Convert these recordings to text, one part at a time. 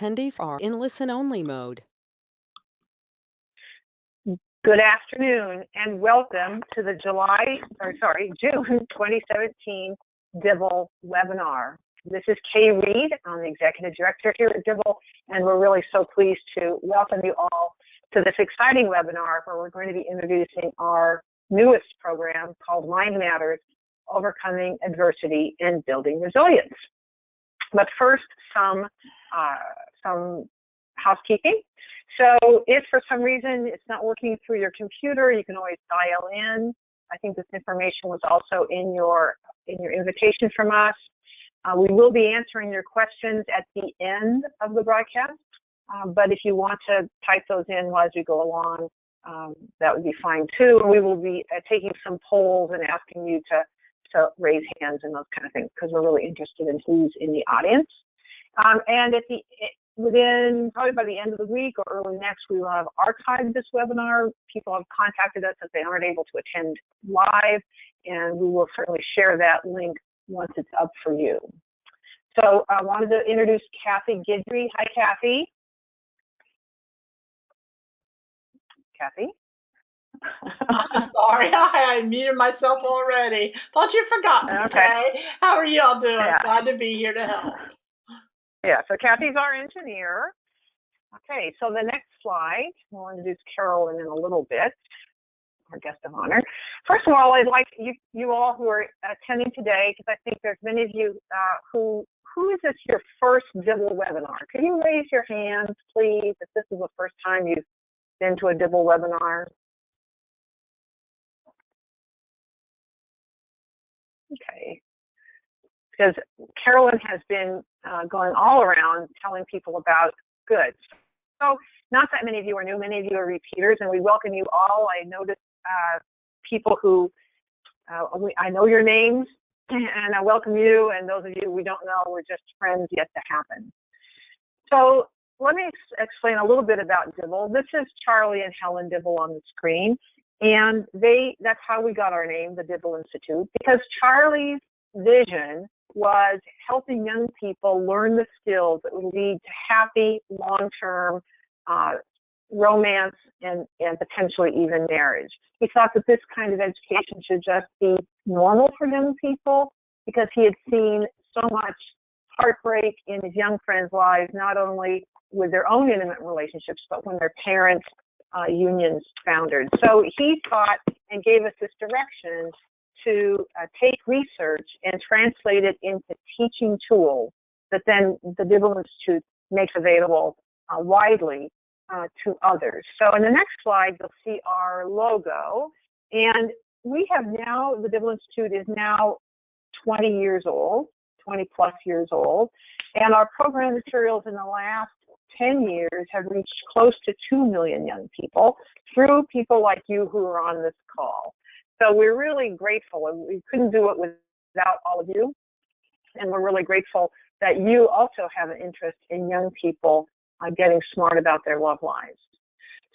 Attendees are in listen-only mode. Good afternoon and welcome to the June 2017 Dibble webinar. This is Kay Reed. I'm the Executive Director here at Dibble, and we're really so pleased to welcome you all to this exciting webinar where we're going to be introducing our newest program called Mind Matters, Overcoming Adversity and Building Resilience. But first, some housekeeping. So if for some reason it's not working through your computer, you can always dial in. I think this information was also in your invitation from us. We will be answering your questions at the end of the broadcast, but if you want to type those in as we go along, that would be fine too. And we will be taking some polls and asking you to raise hands and those kind of things because we're really interested in who's in the audience. And probably by the end of the week or early next, we will have archived this webinar. People have contacted us if they aren't able to attend live, and we will certainly share that link once it's up for you. So I wanted to introduce Kathy Guidry. Hi, Kathy. Kathy? I'm sorry, I muted myself already. Thought you'd forgotten. Okay. How are you all doing? Yeah. Glad to be here to help. Yeah, so Kathy's our engineer. Okay, so the next slide, we'll introduce Carolyn in a little bit, our guest of honor. First of all, I'd like you all who are attending today, because I think there's many of you who is this your first Dibble webinar? Could you raise your hands, please, if this is the first time you've been to a Dibble webinar? Okay. Because Carolyn has been going all around telling people about good. So not that many of you are new, many of you are repeaters, and we welcome you all. I noticed people who, I know your names, and I welcome you, and those of you we don't know, we're just friends yet to happen. So let me explain a little bit about Dibble. This is Charlie and Helen Dibble on the screen, and that's how we got our name, the Dibble Institute, because Charlie's vision was helping young people learn the skills that would lead to happy, long-term romance and potentially even marriage. He thought that this kind of education should just be normal for young people because he had seen so much heartbreak in his young friends' lives, not only with their own intimate relationships, but when their parents' unions foundered. So he thought and gave us this direction to take research and translate it into teaching tools that then the Dibble Institute makes available widely to others. So in the next slide, you'll see our logo. And we have now, the Dibble Institute is now 20 years old, 20 plus years old. And our program materials in the last 10 years have reached close to 2 million young people through people like you who are on this call. So we're really grateful, and we couldn't do it without all of you. And we're really grateful that you also have an interest in young people getting smart about their love lives.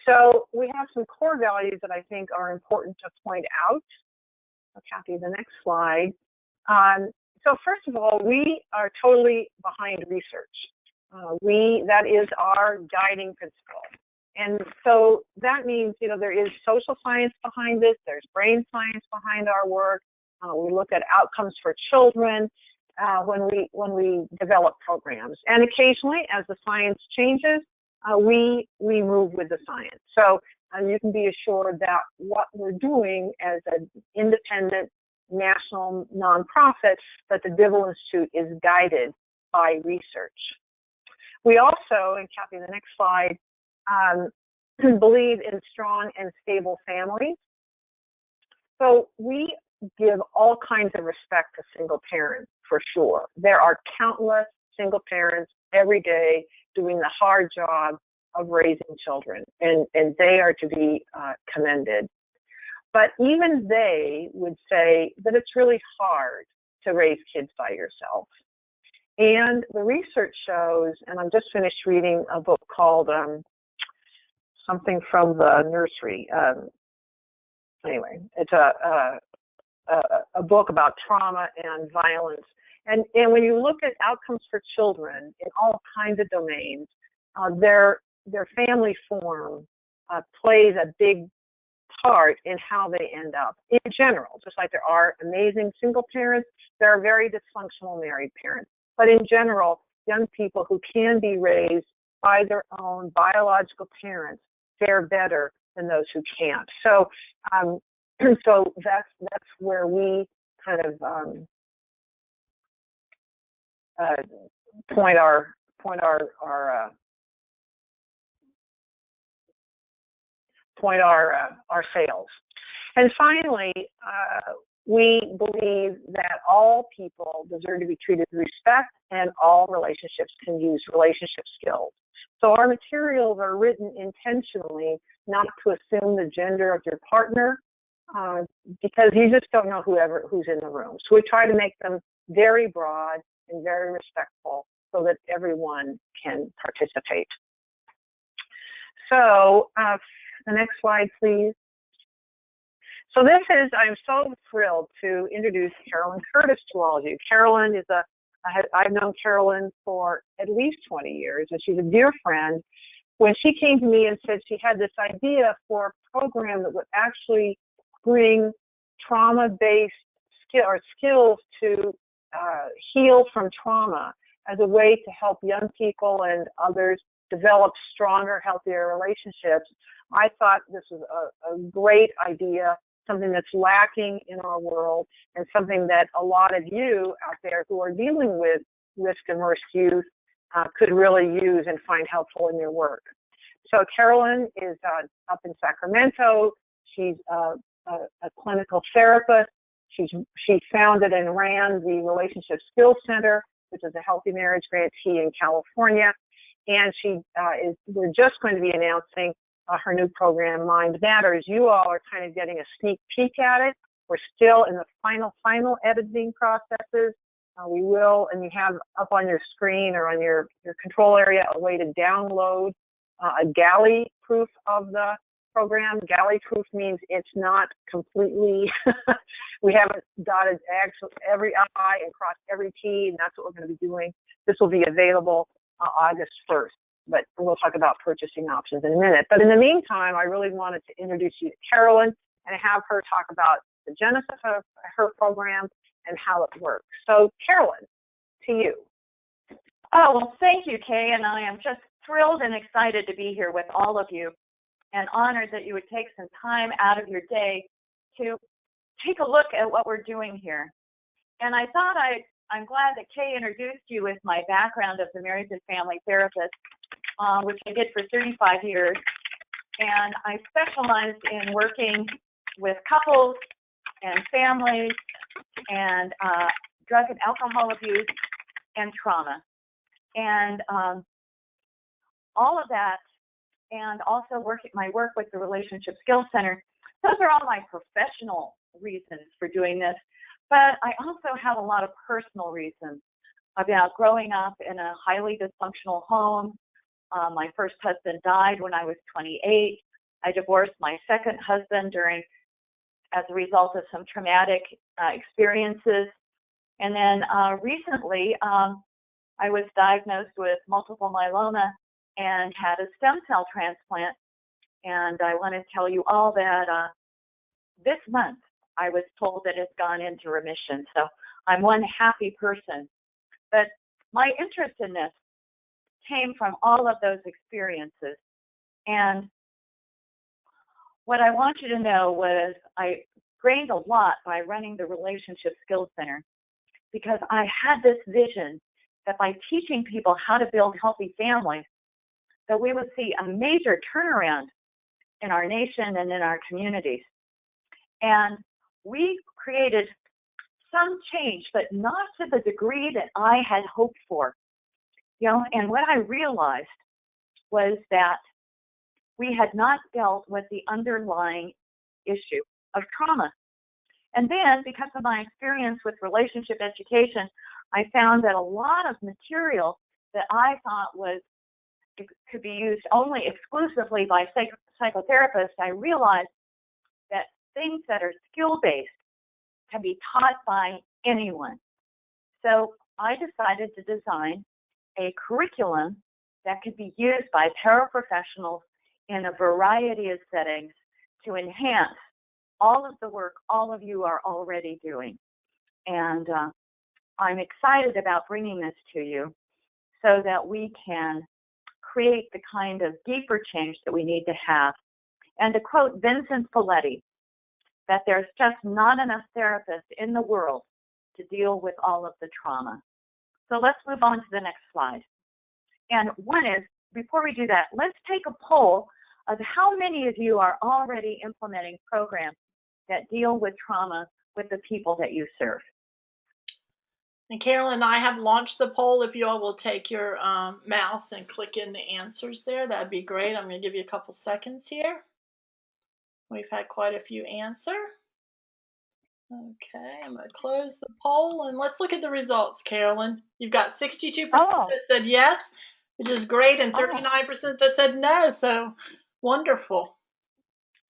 So we have some core values that I think are important to point out. So Kathy, the next slide. So first of all, we are totally behind research. That is our guiding principle. And so that means, there is social science behind this, there's brain science behind our work. We look at outcomes for children when we develop programs. And occasionally, as the science changes, we move with the science. So you can be assured that what we're doing as an independent national nonprofit, that the Dibble Institute is guided by research. We also, and Kathy, the next slide, believe in strong and stable families. So we give all kinds of respect to single parents, for sure. There are countless single parents every day doing the hard job of raising children, and they are to be commended. But even they would say that it's really hard to raise kids by yourself. And the research shows, and I'm just finished reading a book called something from the nursery. Anyway, it's a book about trauma and violence. And when you look at outcomes for children in all kinds of domains, their family form plays a big part in how they end up in general. Just like there are amazing single parents, there are very dysfunctional married parents. But in general, young people who can be raised by their own biological parents fare better than those who can't. So, so that's where we kind of point our sails. And finally, we believe that all people deserve to be treated with respect, and all relationships can use relationship skills. So our materials are written intentionally not to assume the gender of your partner, because you just don't know who's in the room. So we try to make them very broad and very respectful so that everyone can participate. So the next slide, please. So I'm so thrilled to introduce Carolyn Curtis to all of you. Carolyn I've known Carolyn for at least 20 years, and she's a dear friend. When she came to me and said she had this idea for a program that would actually bring trauma-based skills to heal from trauma as a way to help young people and others develop stronger, healthier relationships, I thought this was a great idea, something that's lacking in our world, and something that a lot of you out there who are dealing with risk-averse youth could really use and find helpful in your work. So Carolyn is up in Sacramento. She's a clinical therapist. She founded and ran the Relationship Skills Center, which is a healthy marriage grantee in California. And we're just going to be announcing her new program, Mind Matters. You all are kind of getting a sneak peek at it. We're still in the final editing processes. We will, and you have up on your screen or on your control area a way to download a galley proof of the program. Galley proof means it's not completely, we haven't dotted every I and crossed every T, and that's what we're going to be doing. This will be available August 1st, but we'll talk about purchasing options in a minute. But in the meantime, I really wanted to introduce you to Carolyn and have her talk about the genesis of her program and how it works. So Carolyn, to you. Oh, well, thank you, Kay, and I am just thrilled and excited to be here with all of you, and honored that you would take some time out of your day to take a look at what we're doing here. And I thought I'm glad that Kay introduced you with my background as a marriage and family therapist, which I did for 35 years. And I specialized in working with couples and families and drug and alcohol abuse and trauma. And all of that, and also my work with the Relationship Skills Center, those are all my professional reasons for doing this. But I also have a lot of personal reasons about growing up in a highly dysfunctional home. My first husband died when I was 28. I divorced my second husband as a result of some traumatic experiences. And then recently, I was diagnosed with multiple myeloma and had a stem cell transplant. And I want to tell you all that this month, I was told that it's gone into remission. So I'm one happy person. But my interest in this came from all of those experiences. And what I want you to know was I gained a lot by running the Relationship Skills Center, because I had this vision that by teaching people how to build healthy families, that we would see a major turnaround in our nation and in our communities. And we created some change, but not to the degree that I had hoped for. And what I realized was that we had not dealt with the underlying issue of trauma. And then, because of my experience with relationship education, I found that a lot of material that I thought could be used only exclusively by psychotherapists, I realized that things that are skill-based can be taught by anyone. So I decided to design a curriculum that could be used by paraprofessionals in a variety of settings to enhance all of the work all of you are already doing. And I'm excited about bringing this to you so that we can create the kind of deeper change that we need to have. And to quote Vincent Folletti, that there's just not enough therapists in the world to deal with all of the trauma. So let's move on to the next slide. And one is, before we do that, let's take a poll of how many of you are already implementing programs that deal with trauma with the people that you serve. And Carolyn and I have launched the poll. If you all will take your mouse and click in the answers there, that'd be great. I'm going to give you a couple seconds here. We've had quite a few answer. Okay, I'm going to close the poll and let's look at the results, Carolyn. You've got 62% that said yes, which is great, and 39% that said no, so wonderful.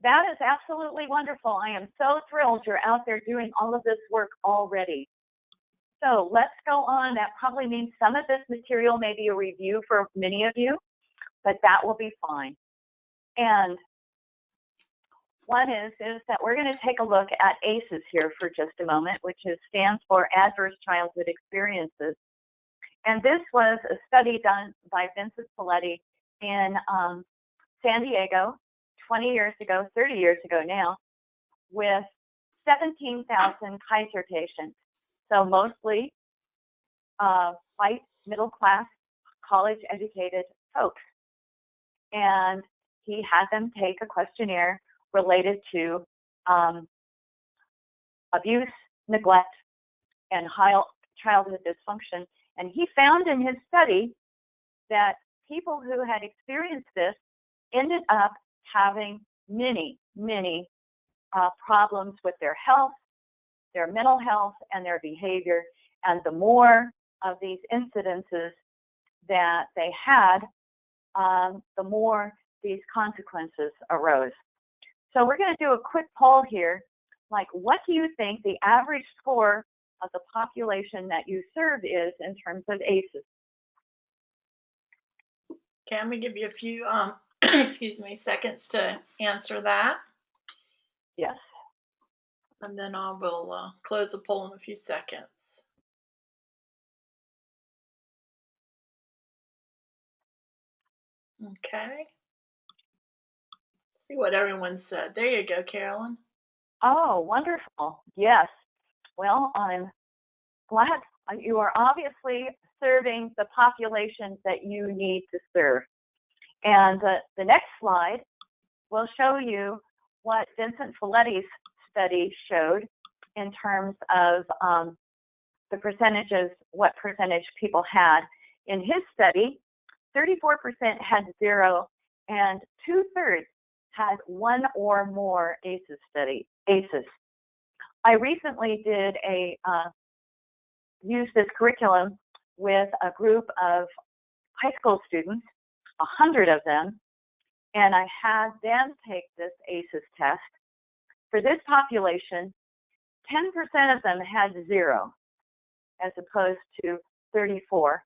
That is absolutely wonderful. I am so thrilled you're out there doing all of this work already. So let's go on. That probably means some of this material may be a review for many of you, but that will be fine. And one is that we're going to take a look at ACEs here for just a moment, which stands for Adverse Childhood Experiences. And this was a study done by Vincent Folletti in San Diego 20 years ago, 30 years ago now, with 17,000 Kaiser patients. So mostly white, middle-class, college-educated folks. And he had them take a questionnaire related to abuse, neglect, and childhood dysfunction. And he found in his study that people who had experienced this ended up having many problems with their health, their mental health, and their behavior. And the more of these incidences that they had, the more these consequences arose. So we're going to do a quick poll here. Like, what do you think the average score of the population that you serve is in terms of ACEs? Okay, I'm going to give you a few excuse me, seconds to answer that. Yes. And then I will close the poll in a few seconds. Okay. See what everyone said. There you go, Carolyn. Oh, wonderful. Yes. Well, I'm glad you are obviously serving the populations that you need to serve. And the next slide will show you what Vincent Folletti's study showed in terms of the percentages, what percentage people had. In his study, 34% had 0, and 2/3 had 1 or more ACEs. I recently did use this curriculum with a group of high school students, 100 of them, and I had them take this ACEs test. For this population, 10% of them had 0, as opposed to 34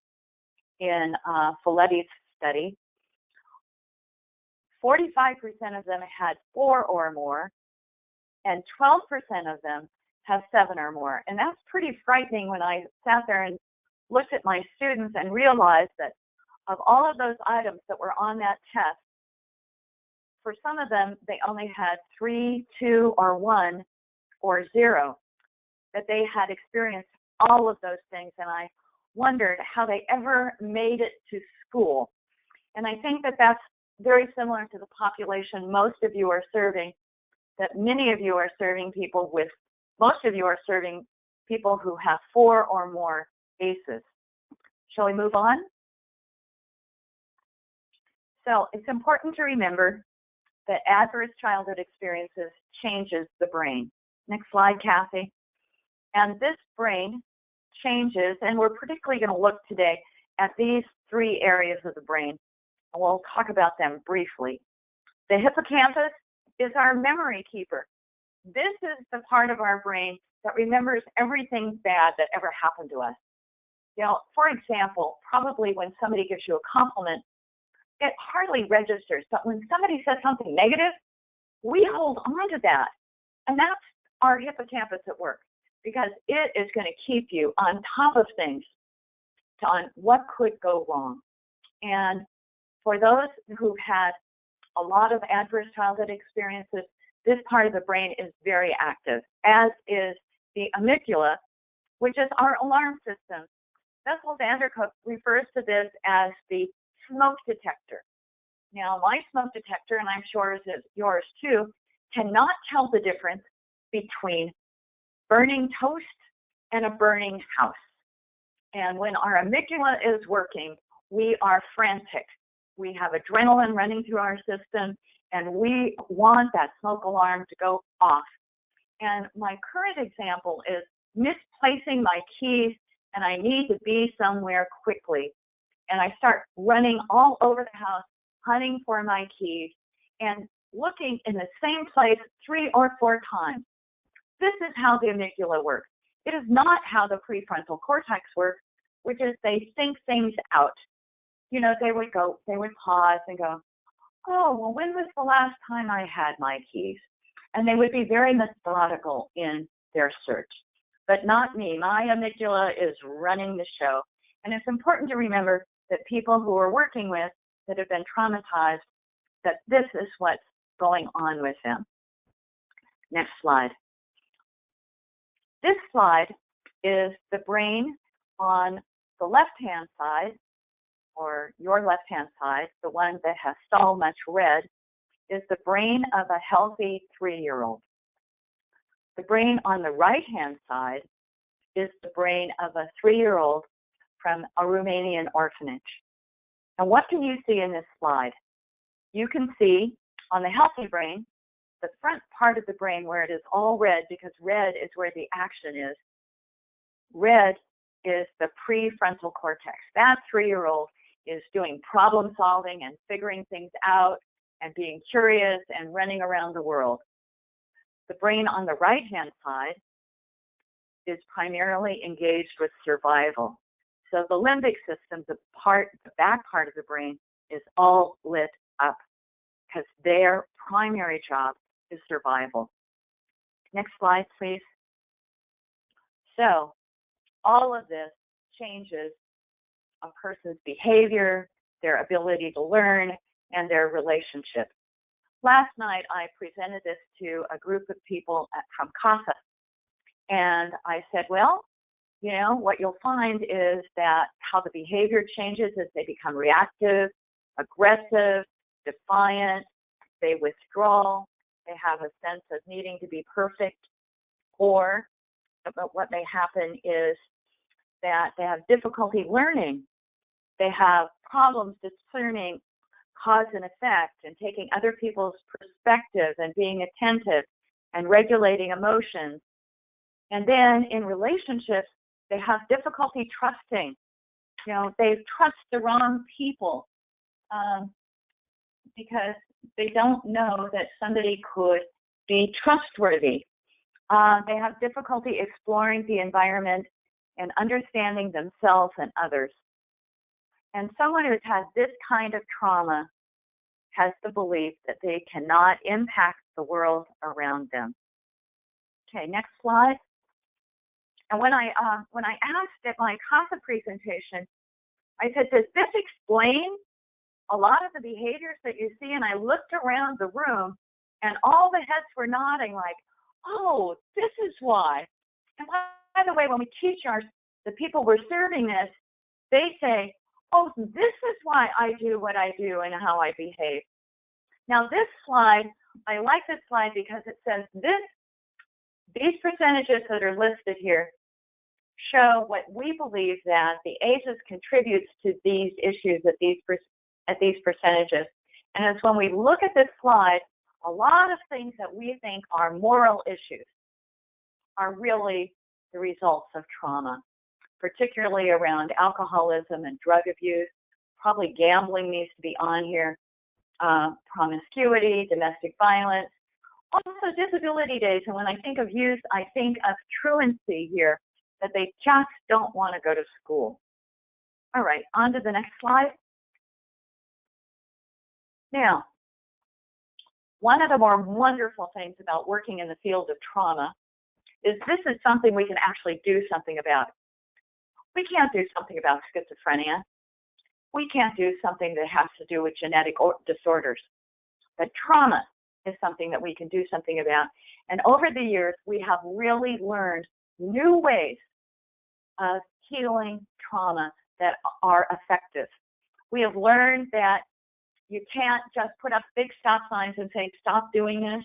in Folletti's study. 45% of them had 4 or more, and 12% of them have 7 or more. And that's pretty frightening when I sat there and looked at my students and realized that of all of those items that were on that test, for some of them, they only had 3, 2, or 1, or 0, that they had experienced all of those things. And I wondered how they ever made it to school. And I think that that's very similar to the population most of you are serving, that many of you are serving people with, most of you are serving people who have 4 or more ACEs. Shall we move on? So it's important to remember that adverse childhood experiences changes the brain. Next slide, Kathy. And this brain changes, and we're particularly going to look today at these 3 areas of the brain. And we'll talk about them briefly. The hippocampus is our memory keeper. This is the part of our brain that remembers everything bad that ever happened to us. You know, for example, probably when somebody gives you a compliment, it hardly registers, but when somebody says something negative, we hold on to that. And that's our hippocampus at work, because it is going to keep you on top of things, on what could go wrong. And for those who've had a lot of adverse childhood experiences, this part of the brain is very active, as is the amygdala, which is our alarm system. Bessel van der Kolk refers to this as the smoke detector. Now, my smoke detector, and I'm sure yours too, cannot tell the difference between burning toast and a burning house. And when our amygdala is working, we are frantic. We have adrenaline running through our system, and we want that smoke alarm to go off. And my current example is misplacing my keys, and I need to be somewhere quickly. And I start running all over the house, hunting for my keys, and looking in the same place 3 or 4 times. This is how the amygdala works. It is not how the prefrontal cortex works, which is they think things out. You know, they would pause and go, oh, well, when was the last time I had my keys? And they would be very methodical in their search. But not me. My amygdala is running the show. And it's important to remember that people who are working with that have been traumatized, that this is what's going on with them. Next slide. This slide is the brain on the left-hand side, or your left-hand side, the one that has so much red, is the brain of a healthy 3-year-old. The brain on the right-hand side is the brain of a 3-year-old from a Romanian orphanage. And what can you see in this slide? You can see on the healthy brain, the front part of the brain where it is all red, because red is where the action is. Red is the prefrontal cortex. That 3-year-old is doing problem solving and figuring things out and being curious and running around the world. The brain on the right-hand side is primarily engaged with survival. So the limbic system, the back part of the brain, is all lit up because their primary job is survival. Next slide, please. So all of this changes a person's behavior, their ability to learn, and their relationship. Last night, I presented this to a group of people from CASA. And I said, well, you know, what you'll find is that how the behavior changes as they become reactive, aggressive, defiant, they withdraw, they have a sense of needing to be perfect, or what may happen is that they have difficulty learning. They have problems discerning cause and effect and taking other people's perspective and being attentive and regulating emotions. And then in relationships, they have difficulty trusting. You know, they trust the wrong people because they don't know that somebody could be trustworthy. They have difficulty exploring the environment and understanding themselves and others. And someone who's had this kind of trauma has the belief that they cannot impact the world around them. Okay, next slide. And when I asked at my CASA presentation, I said, does this explain a lot of the behaviors that you see? And I looked around the room and all the heads were nodding like, oh, this is why. And by the way, when we teach the people we're serving this, they say, oh, this is why I do what I do and how I behave. Now this slide, I like this slide because it says these percentages that are listed here show what we believe that the ages contributes to these issues at these percentages. And it's when we look at this slide, a lot of things that we think are moral issues are really the results of trauma, particularly around alcoholism and drug abuse. Probably gambling needs to be on here, promiscuity, domestic violence, also disability days. And when I think of youth, I think of truancy here, that they just don't want to go to school. All right, on to the next slide. Now, one of the more wonderful things about working in the field of trauma is this is something we can actually do something about. We can't do something about schizophrenia. We can't do something that has to do with genetic disorders. But trauma is something that we can do something about. And over the years, we have really learned new ways of healing trauma that are effective. We have learned that you can't just put up big stop signs and say, stop doing this.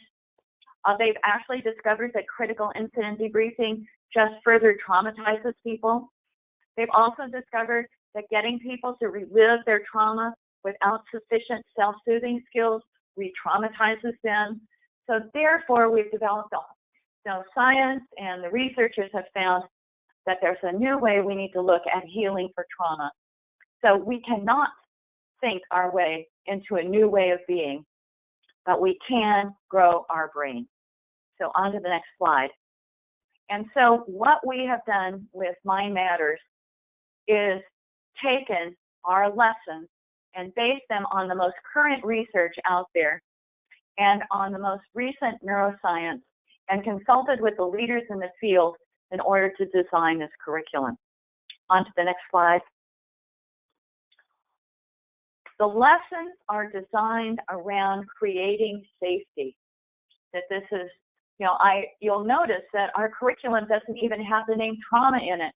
They've actually discovered that critical incident debriefing just further traumatizes people. They've also discovered that getting people to relive their trauma without sufficient self-soothing skills re-traumatizes them. So therefore, we've developed science, and the researchers have found that there's a new way we need to look at healing for trauma. So we cannot think our way into a new way of being, but we can grow our brain. So on to the next slide. And so what we have done with Mind Matters is taken our lessons and based them on the most current research out there and on the most recent neuroscience, and consulted with the leaders in the field in order to design this curriculum. On to the next slide. The lessons are designed around creating safety. That this is, you'll notice that our curriculum doesn't even have the name trauma in it.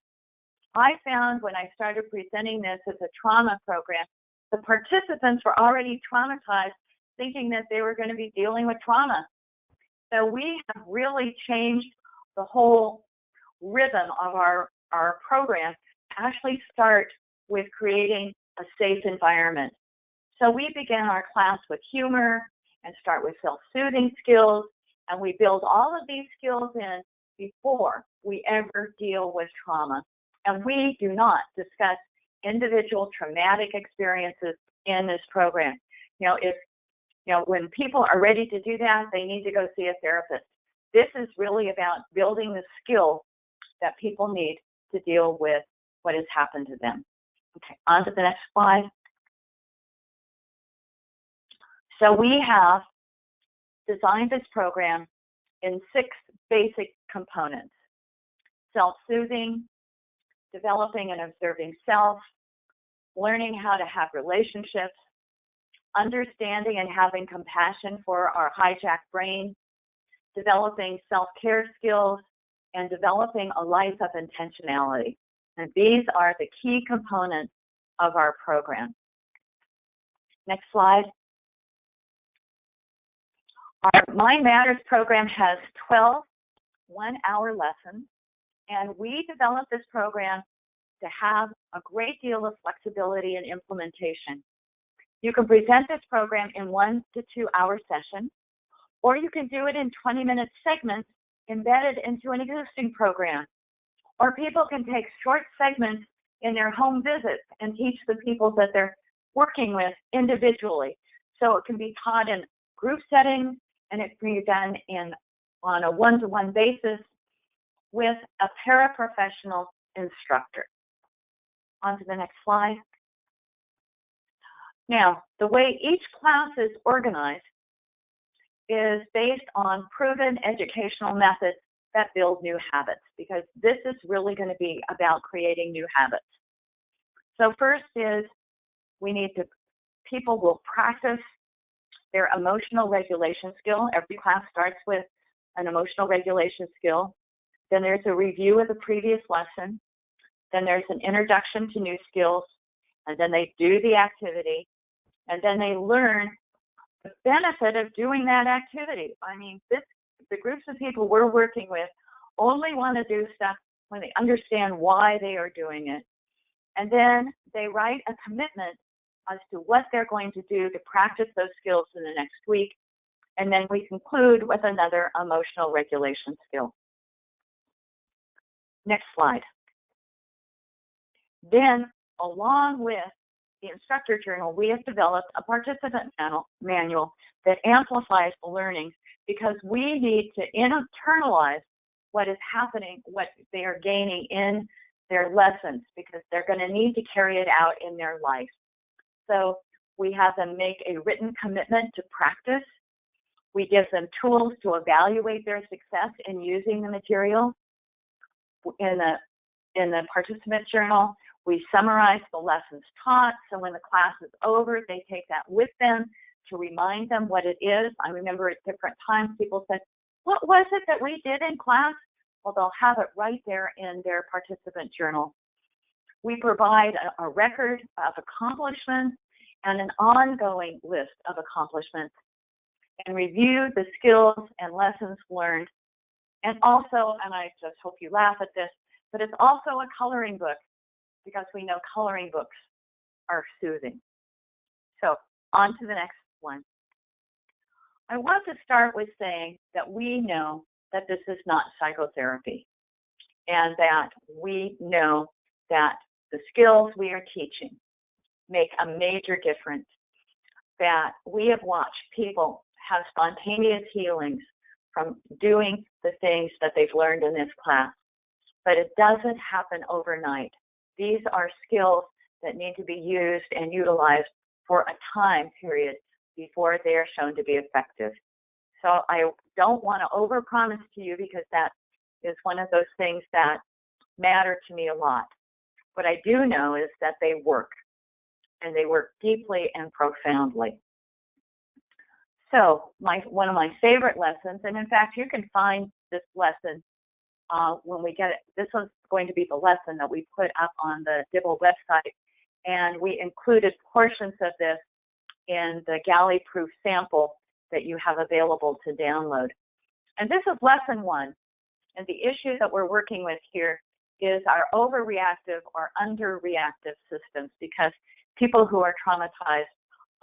I found when I started presenting this as a trauma program, the participants were already traumatized, thinking that they were going to be dealing with trauma. So we have really changed the whole rhythm of our program to actually start with creating a safe environment. So we begin our class with humor and start with self-soothing skills, and we build all of these skills in before we ever deal with trauma. And we do not discuss individual traumatic experiences in this program. When people are ready to do that, they need to go see a therapist. This is really about building the skill that people need to deal with what has happened to them. Okay, on to the next slide. So we have designed this program in 6 basic components: self-soothing, developing and observing self, learning how to have relationships, understanding and having compassion for our hijacked brain, developing self-care skills, and developing a life of intentionality. And these are the key components of our program. Next slide. Our Mind Matters program has 12 one-hour lessons, and we developed this program to have a great deal of flexibility in implementation. You can present this program in 1 to 2 hour sessions, or you can do it in 20-minute segments embedded into an existing program. Or people can take short segments in their home visits and teach the people that they're working with individually. So it can be taught in group settings, and it can be done on a one-to-one basis with a paraprofessional instructor. On to the next slide. Now, the way each class is organized is based on proven educational methods that build new habits, because this is really going to be about creating new habits. So first is people will practice their emotional regulation skill. Every class starts with an emotional regulation skill. Then there's a review of the previous lesson. Then there's an introduction to new skills. And then they do the activity. And then they learn the benefit of doing that activity. I mean, the groups of people we're working with only want to do stuff when they understand why they are doing it. And then they write a commitment as to what they're going to do to practice those skills in the next week. And then we conclude with another emotional regulation skill. Next slide. Then, along with the instructor journal, we have developed a participant manual that amplifies the learning, because we need to internalize what is happening, what they are gaining in their lessons because they're going to need to carry it out in their life. So we have them make a written commitment to practice. We give them tools to evaluate their success in using the material. In the participant journal, we summarize the lessons taught. So when the class is over, they take that with them to remind them what it is. I remember at different times people said, "What was it that we did in class?" Well, they'll have it right there in their participant journal. We provide a record of accomplishments and an ongoing list of accomplishments, and review the skills and lessons learned. And also, and I just hope you laugh at this, but it's also a coloring book because we know coloring books are soothing. So on to the next one. I want to start with saying that we know that this is not psychotherapy, and that we know that the skills we are teaching make a major difference, that we have watched people have spontaneous healings from doing the things that they've learned in this class. But it doesn't happen overnight. These are skills that need to be used and utilized for a time period before they are shown to be effective. So I don't want to overpromise to you because that is one of those things that matter to me a lot. What I do know is that they work, and they work deeply and profoundly. So one of my favorite lessons, and in fact, you can find this lesson when we get it. This is going to be the lesson that we put up on the Dibble website, and we included portions of this in the galley-proof sample that you have available to download. And this is lesson 1, and the issue that we're working with here is our overreactive or underreactive systems, because people who are traumatized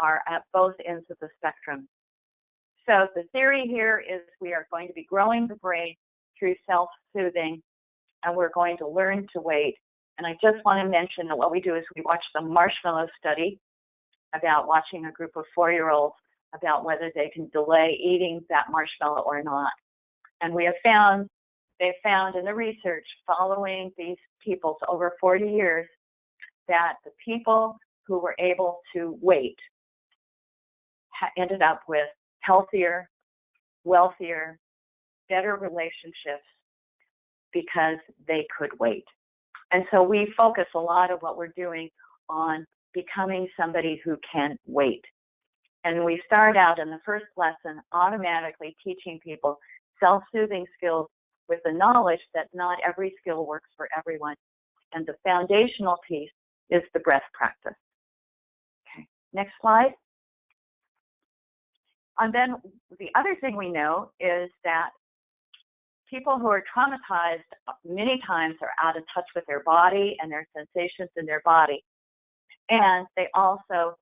are at both ends of the spectrum. So the theory here is we are going to be growing the brain through self-soothing, and we're going to learn to wait. And I just want to mention that what we do is we watch the marshmallow study about watching a group of 4-year-olds about whether they can delay eating that marshmallow or not. And we have found, they found in the research following these people over 40 years that the people who were able to wait ended up with healthier, wealthier, better relationships because they could wait. And so we focus a lot of what we're doing on becoming somebody who can wait. And we start out in the first lesson automatically teaching people self-soothing skills with the knowledge that not every skill works for everyone. And the foundational piece is the breath practice. Okay, next slide. And then the other thing we know is that people who are traumatized many times are out of touch with their body and their sensations in their body. And they also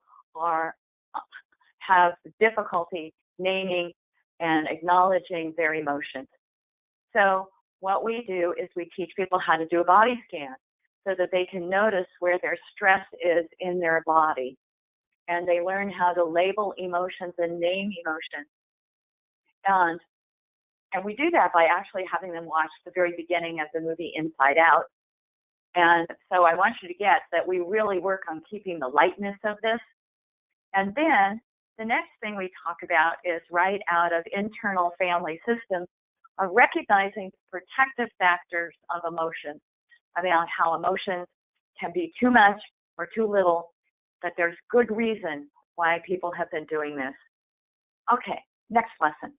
have difficulty naming and acknowledging their emotions. So what we do is we teach people how to do a body scan so that they can notice where their stress is in their body. And they learn how to label emotions and name emotions. And we do that by actually having them watch the very beginning of the movie Inside Out. And so I want you to get that we really work on keeping the lightness of this. And then the next thing we talk about is right out of internal family systems of recognizing protective factors of emotions, about how emotions can be too much or too little, that there's good reason why people have been doing this. Okay, next lesson.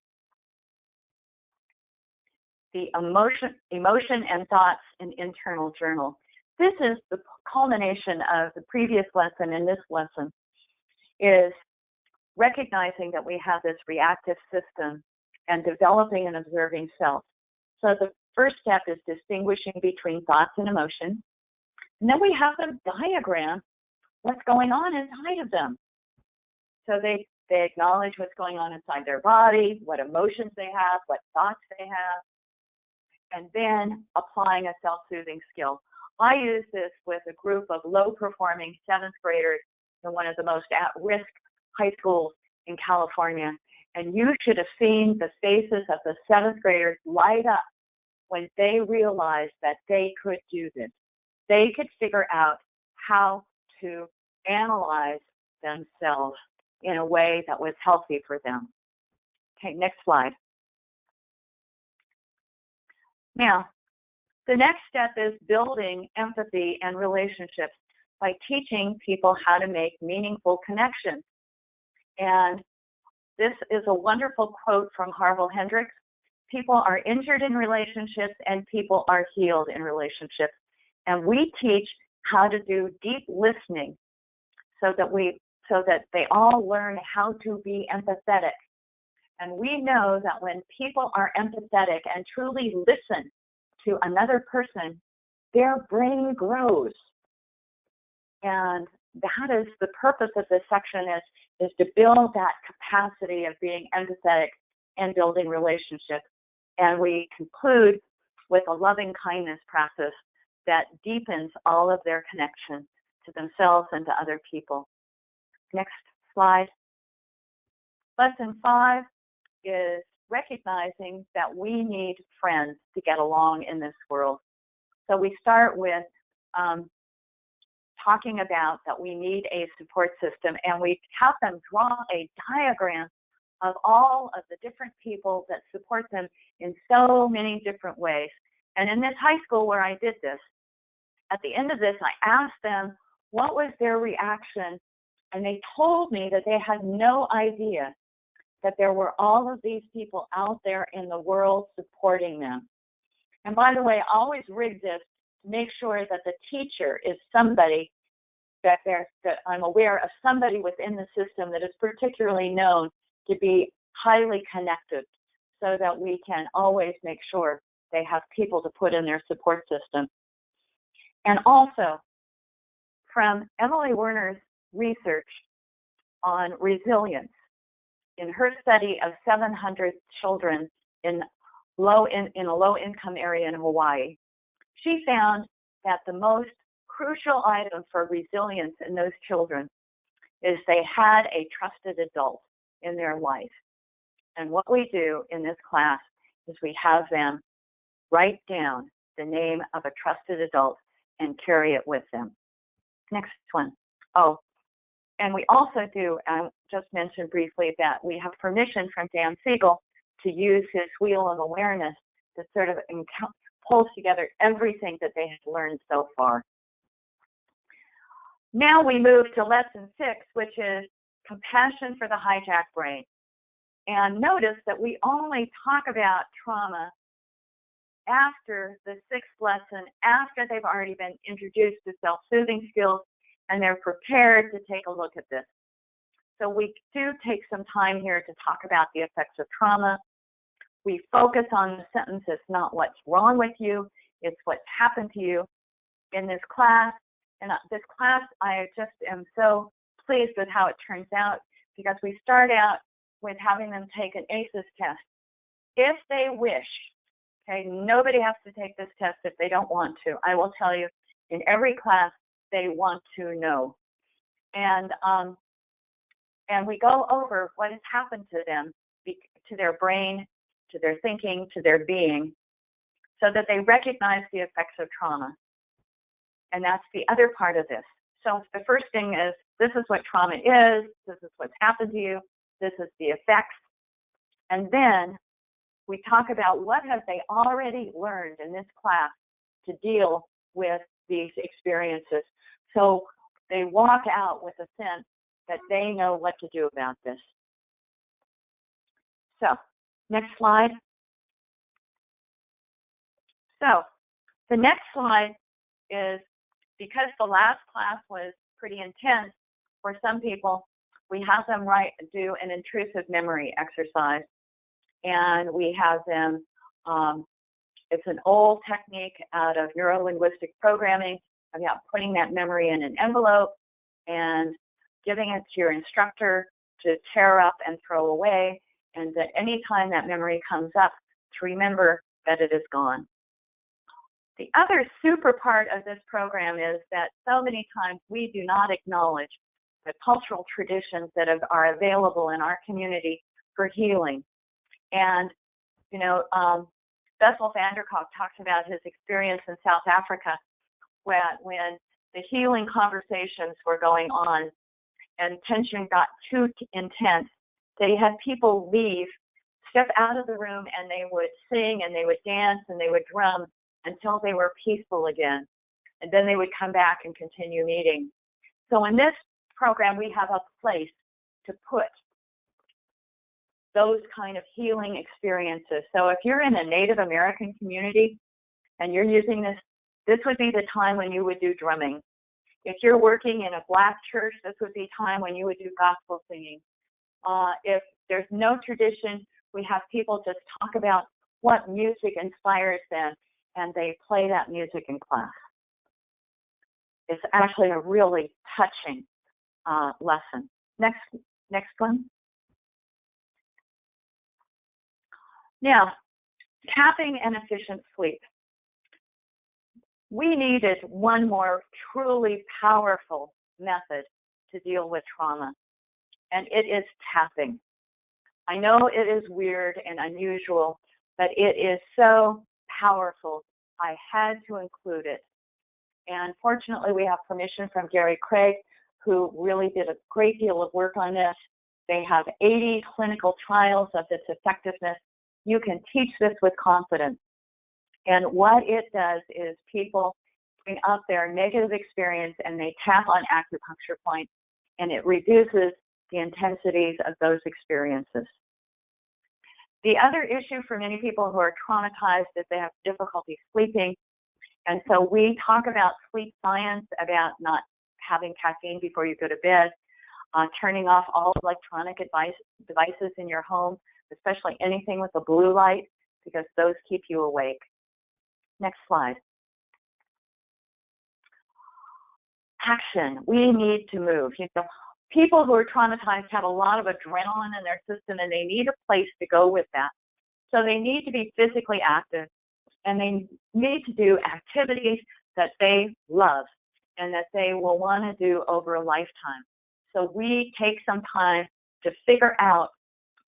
The emotion and thoughts in internal journal. This is the culmination of the previous lesson and this lesson, is recognizing that we have this reactive system and developing and observing self. So the first step is distinguishing between thoughts and emotions. And then we have them diagram what's going on inside of them. So they acknowledge what's going on inside their body, what emotions they have, what thoughts they have, and then applying a self-soothing skill. I use this with a group of low-performing 7th graders in one of the most at-risk high schools in California. And you should have seen the faces of the 7th graders light up when they realized that they could do this. they could figure out how to analyze themselves in a way that was healthy for them. Okay, next slide. Now, the next step is building empathy and relationships by teaching people how to make meaningful connections. And this is a wonderful quote from Harville Hendricks. People are injured in relationships and people are healed in relationships. And we teach how to do deep listening so that they all learn how to be empathetic. And we know that when people are empathetic and truly listen to another person, their brain grows. And that is the purpose of this section, is to build that capacity of being empathetic and building relationships. And we conclude with a loving kindness practice that deepens all of their connection to themselves and to other people. Next slide. Lesson 5 is recognizing that we need friends to get along in this world. So we start with talking about that we need a support system, and we have them draw a diagram of all of the different people that support them in so many different ways. And in this high school where I did this, at the end of this, I asked them what was their reaction, and they told me that they had no idea that there were all of these people out there in the world supporting them. And by the way, I always rig this to make sure that the teacher is somebody that I'm aware of, somebody within the system that is particularly known to be highly connected, so that we can always make sure they have people to put in their support system. And also, from Emily Werner's research on resilience, in her study of 700 children in a low-income area in Hawaii, she found that the most crucial item for resilience in those children is they had a trusted adult in their life. And what we do in this class is we have them write down the name of a trusted adult and carry it with them. Next one. Oh, and we also do, I just mentioned briefly that we have permission from Dan Siegel to use his wheel of awareness to sort of pulls together everything that they have learned so far. Now we move to lesson 6, which is compassion for the hijacked brain. And notice that we only talk about trauma after the 6th lesson, after they've already been introduced to self-soothing skills and they're prepared to take a look at this. So we do take some time here to talk about the effects of trauma. We focus on the sentence, it's not what's wrong with you, it's what's happened to you in this class. And this class, I just am so pleased with how it turns out, because we start out with having them take an ACEs test. If they wish, okay, nobody has to take this test if they don't want to. I will tell you, in every class, they want to know. And we go over what has happened to them, to their brain, to their thinking, to their being, so that they recognize the effects of trauma. And that's the other part of this. So the first thing is, this is what trauma is, this is what's happened to you, this is the effects. And then we talk about what have they already learned in this class to deal with these experiences. So they walk out with a sense that they know what to do about this. So, next slide. So, the next slide is, because the last class was pretty intense, for some people, we have them do an intrusive memory exercise. And we have them, it's an old technique out of neuro-linguistic programming about putting that memory in an envelope and giving it to your instructor to tear up and throw away, and that anytime that memory comes up, to remember that it is gone. The other super part of this program is that so many times we do not acknowledge the cultural traditions that are available in our community for healing. And, you know, Bessel van der Kolk talks about his experience in South Africa, when the healing conversations were going on and tension got too intense, they had people leave, step out of the room, and they would sing and they would dance and they would drum until they were peaceful again. And then they would come back and continue meeting. So in this program, we have a place to put those kind of healing experiences. So if you're in a Native American community and you're using this, this would be the time when you would do drumming. If you're working in a Black church, this would be time when you would do gospel singing. If there's no tradition, we have people just talk about what music inspires them, and they play that music in class. It's actually a really touching lesson. Next one. Now, tapping and efficient sleep. We needed one more truly powerful method to deal with trauma, and it is tapping. I know it is weird and unusual, but it is so powerful. I had to include it. And fortunately, we have permission from Gary Craig, who really did a great deal of work on this. They have 80 clinical trials of its effectiveness. You can teach this with confidence. And what it does is people bring up their negative experience and they tap on acupuncture points, and it reduces the intensities of those experiences. The other issue for many people who are traumatized is they have difficulty sleeping. And so we talk about sleep science, about not having caffeine before you go to bed, turning off all electronic devices in your home, especially anything with a blue light, because those keep you awake. Next slide. Action. We need to move. You know, people who are traumatized have a lot of adrenaline in their system, and they need a place to go with that. So they need to be physically active, and they need to do activities that they love and that they will want to do over a lifetime. So we take some time to figure out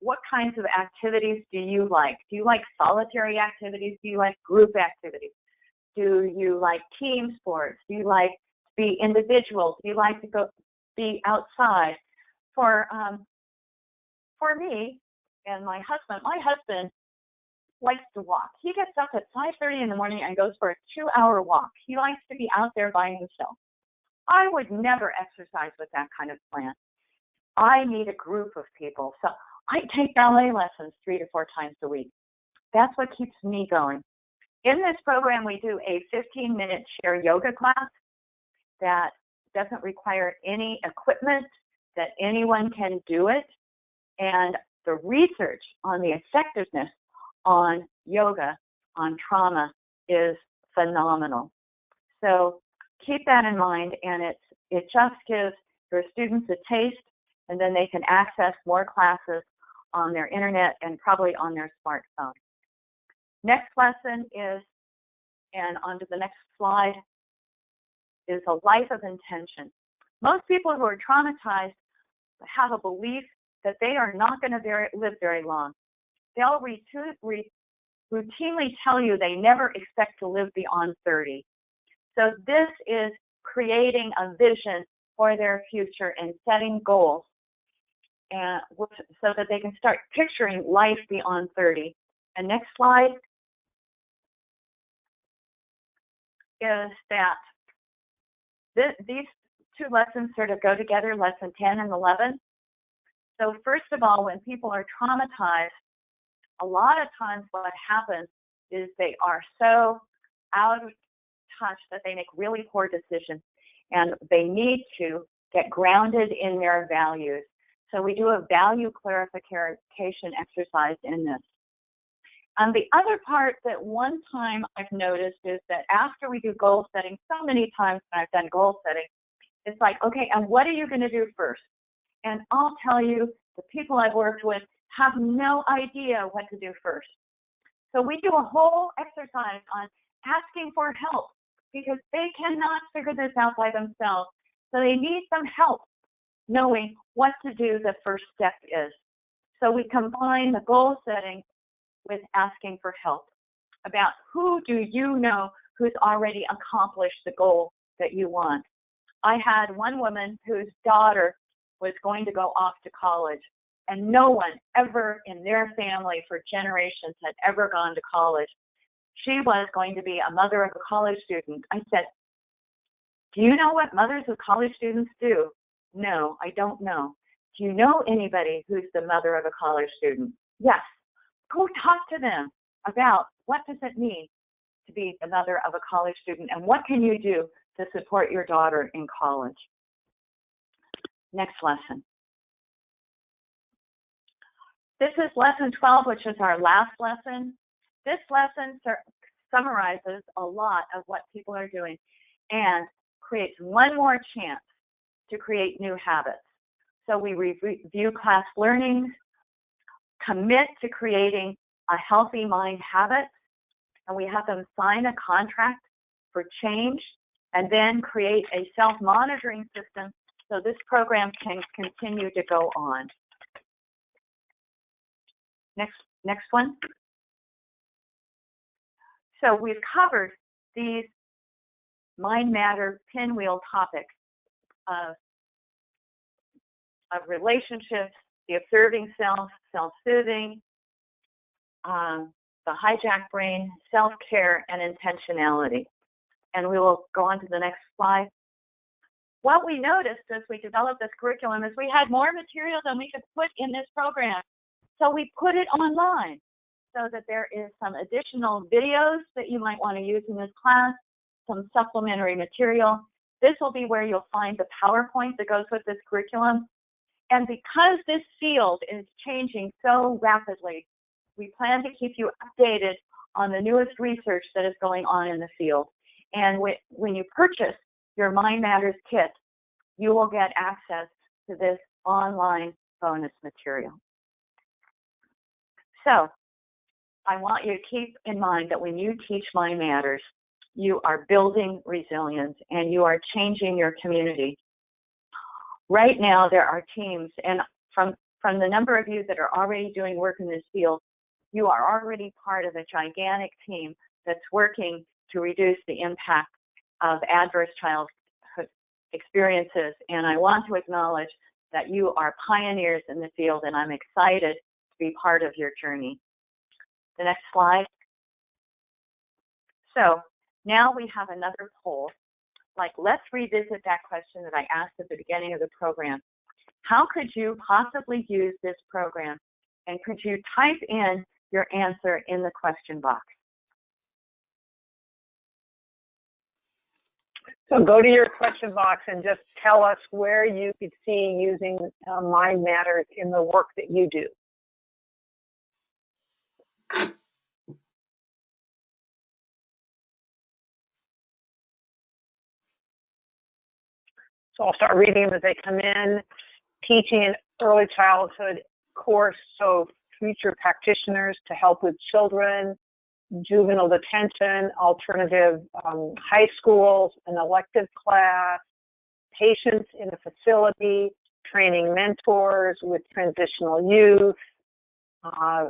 what kinds of activities do you like? Do you like solitary activities? Do you like group activities? Do you like team sports? Do you like to be individual? Do you like to go be outside? For me and my husband likes to walk. He gets up at 5:30 in the morning and goes for a 2-hour walk. He likes to be out there by himself. I would never exercise with that kind of plan. I need a group of people. So I take ballet lessons 3 to 4 times a week. That's what keeps me going. In this program, we do a 15-minute chair yoga class that doesn't require any equipment, that anyone can do it. And the research on the effectiveness on yoga, on trauma, is phenomenal. So keep that in mind, and it just gives your students a taste, and then they can access more classes on their internet and probably on their smartphone. Next lesson is, and onto the next slide, is a life of intention. Most people who are traumatized have a belief that they are not going to live very long. They'll routinely tell you they never expect to live beyond 30. So this is creating a vision for their future and setting goals, and so that they can start picturing life beyond 30. And next slide is that these two lessons sort of go together, lesson 10 and 11. So first of all, when people are traumatized, a lot of times what happens is they are so out of touch that they make really poor decisions, and they need to get grounded in their values. So we do a value clarification exercise in this. And the other part that one time I've noticed is that after we do goal setting, so many times when I've done goal setting, it's like, okay, and what are you going to do first? And I'll tell you, the people I've worked with have no idea what to do first. So we do a whole exercise on asking for help, because they cannot figure this out by themselves. So they need some help knowing what to do the first step is. So we combine the goal setting with asking for help about who do you know who's already accomplished the goal that you want. I had one woman whose daughter was going to go off to college, and no one ever in their family for generations had ever gone to college. She was going to be a mother of a college student. I said, do you know what mothers of college students do? No, I don't know. Do you know anybody who's the mother of a college student? Yes. Go talk to them about what does it mean to be the mother of a college student and what can you do to support your daughter in college. Next lesson. This is lesson 12, which is our last lesson. This lesson summarizes a lot of what people are doing and creates one more chance to create new habits. So we review class learning, commit to creating a healthy mind habit, and we have them sign a contract for change, and then create a self-monitoring system so this program can continue to go on. Next one. So we've covered these mind matter pinwheel topics of relationships, the observing self, self-soothing, the hijacked brain, self-care, and intentionality. And we will go on to the next slide. What we noticed as we developed this curriculum is we had more material than we could put in this program. So we put it online so that there is some additional videos that you might want to use in this class, some supplementary material. This will be where you'll find the PowerPoint that goes with this curriculum. And because this field is changing so rapidly, we plan to keep you updated on the newest research that is going on in the field. And when you purchase your Mind Matters kit, you will get access to this online bonus material. So I want you to keep in mind that when you teach Mind Matters, you are building resilience and you are changing your community. Right now, there are teams, and from the number of you that are already doing work in this field, you are already part of a gigantic team that's working to reduce the impact of adverse childhood experiences. And I want to acknowledge that you are pioneers in the field, and I'm excited to be part of your journey. The next slide. So now we have another poll. Like, let's revisit that question that I asked at the beginning of the program. How could you possibly use this program? And could you type in your answer in the question box? So go to your question box and just tell us where you could see using Mind Matters in the work that you do. So I'll start reading them as they come in. Teaching an early childhood course, so future practitioners to help with children, juvenile detention, alternative high schools, an elective class, patients in a facility, training mentors with transitional youth, a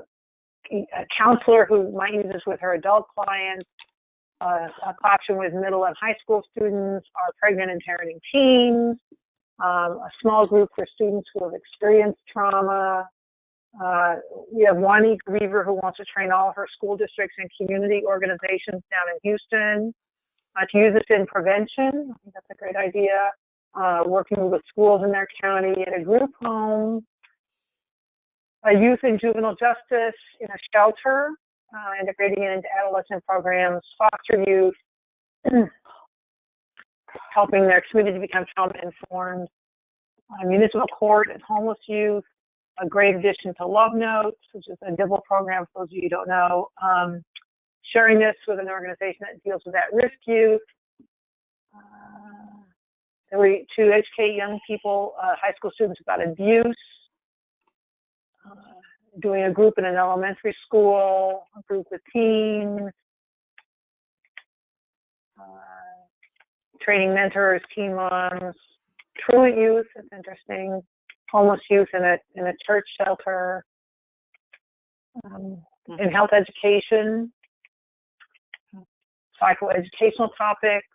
counselor who might use this with her adult clients, a classroom with middle and high school students, our pregnant and parenting teams, a small group for students who have experienced trauma. We have one eGriever who wants to train all of her school districts and community organizations down in Houston to use this in prevention. I think that's a great idea. Working with schools in their county at a group home. A youth and juvenile justice in a shelter, integrating it into adolescent programs, foster youth, helping their community become trauma-informed, municipal court and homeless youth, a great addition to Love Notes, which is a Dibble program for those of you who don't know, sharing this with an organization that deals with at-risk youth, to educate young people, high school students about abuse, doing a group in an elementary school, a group with teens, training mentors, teen moms, truant youth, it's interesting, homeless youth in a church shelter, in health education, psychoeducational topics.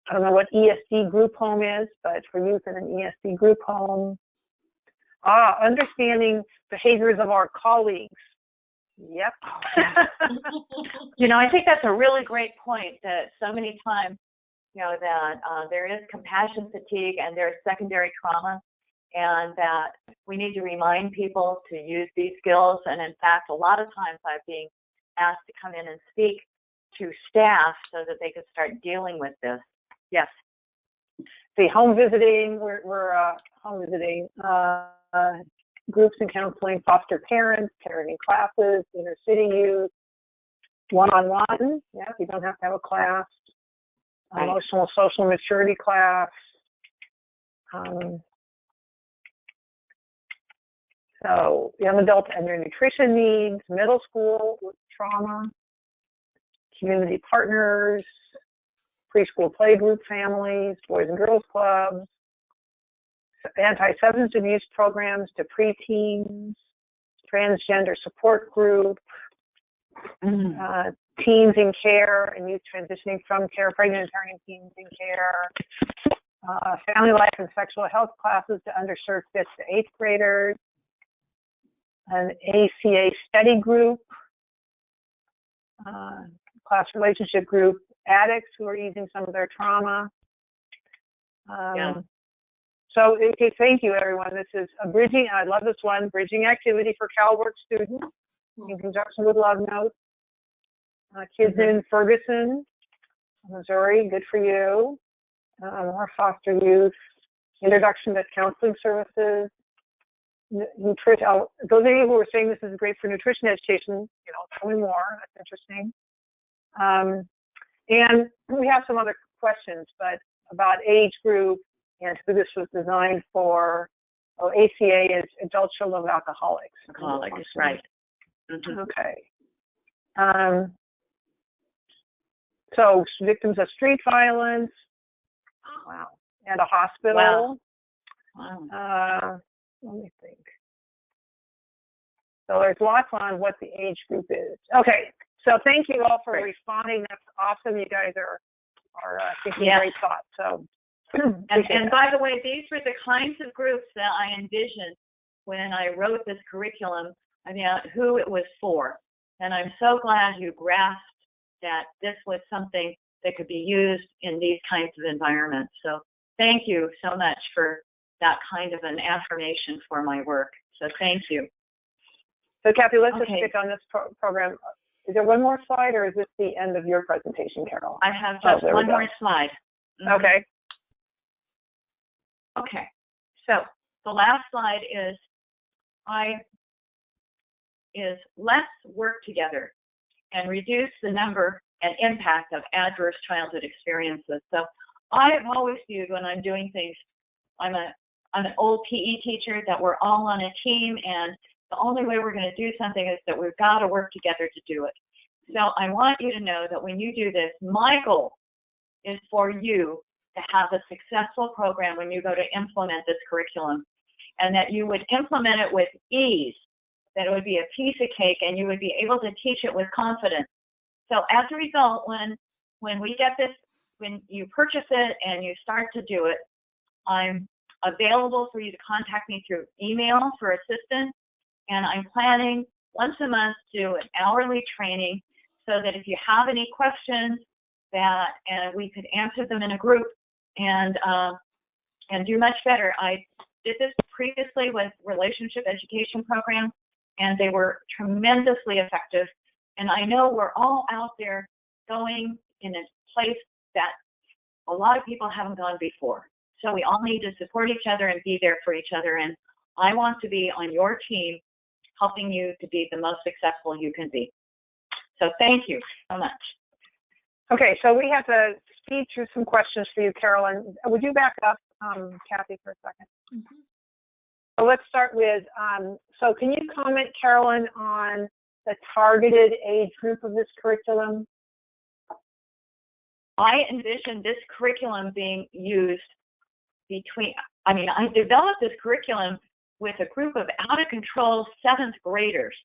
I don't know what ESD group home is, but for youth in an ESD group home. Understanding behaviors of our colleagues. Yep. You know, I think that's a really great point, that so many times, you know, that there is compassion fatigue and there's secondary trauma, and that we need to remind people to use these skills. And in fact, a lot of times I'm being asked to come in and speak to staff so that they could start dealing with this. Yes. See, home visiting, we're home visiting, groups and counseling, foster parents, parenting classes, inner city youth, one-on-one, yeah, you don't have to have a class, emotional social maturity class. So young adults and their nutrition needs, middle school with trauma, community partners, preschool playgroup families, boys and girls clubs, anti-substance abuse programs to preteens, transgender support group, teens in care and youth transitioning from care, pregnant and parenting teens in care, family life and sexual health classes to underserved 5th to 8th graders, an ACA study group, class relationship group, addicts who are easing some of their trauma. So, okay, thank you, everyone. This is a bridging, I love this one, bridging activity for CalWorks students in conjunction with Love Notes. Kids in Ferguson, Missouri, good for you. More foster youth, introduction to counseling services, nutrition. Those of you who are saying this is great for nutrition education, you know, tell me more. That's interesting. And we have some other questions, but about age group and who this was designed for. Oh, ACA is adult children of alcoholics. Alcoholics, right. Okay. So victims of street violence. Wow. And a hospital. Wow. Let me think. So there's lots on what the age group is. Okay. So thank you all for responding. That's awesome. You guys are thinking great thoughts. So, and by the way, these were the kinds of groups that I envisioned when I wrote this curriculum, who it was for. And I'm so glad you grasped that this was something that could be used in these kinds of environments. So thank you so much for that kind of an affirmation for my work. So thank you. So Kathy, let's just stick on this program. Is there one more slide, or is this the end of your presentation, Carol? I have just one more slide. Okay. Okay. So the last slide is let's work together and reduce the number and impact of adverse childhood experiences. So I've always viewed when I'm doing things, I'm an old PE teacher, that we're all on a team, and the only way we're going to do something is that we've got to work together to do it. So I want you to know that when you do this, my goal is for you to have a successful program when you go to implement this curriculum, and that you would implement it with ease, that it would be a piece of cake, and you would be able to teach it with confidence. So as a result, when we get this, when you purchase it and you start to do it, I'm available for you to contact me through email for assistance, and I'm planning once a month to do an hourly training so that if you have any questions and we could answer them in a group and do much better. I did this previously with relationship education programs, and they were tremendously effective. And I know we're all out there going in a place that a lot of people haven't gone before. So we all need to support each other and be there for each other. And I want to be on your team, helping you to be the most successful you can be. So thank you so much. Okay, so we have to speed through some questions for you, Carolyn. Would you back up, Kathy, for a second? So let's start with, so can you comment, Carolyn, on the targeted age group of this curriculum? I envision this curriculum being used I developed this curriculum with a group of out-of-control 7th graders.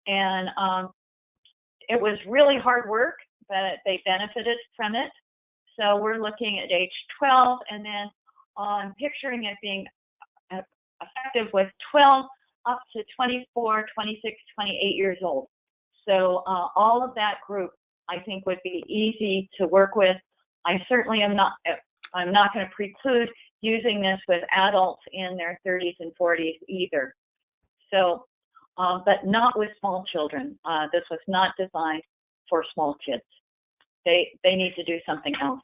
And it was really hard work, but they benefited from it. So we're looking at age 12, and then picturing it being effective with 12 up to 24, 26, 28 years old. So all of that group, I think, would be easy to work with. I certainly I'm not going to preclude using this with adults in their 30s and 40s either. So, but not with small children. This was not designed for small kids. They need to do something else.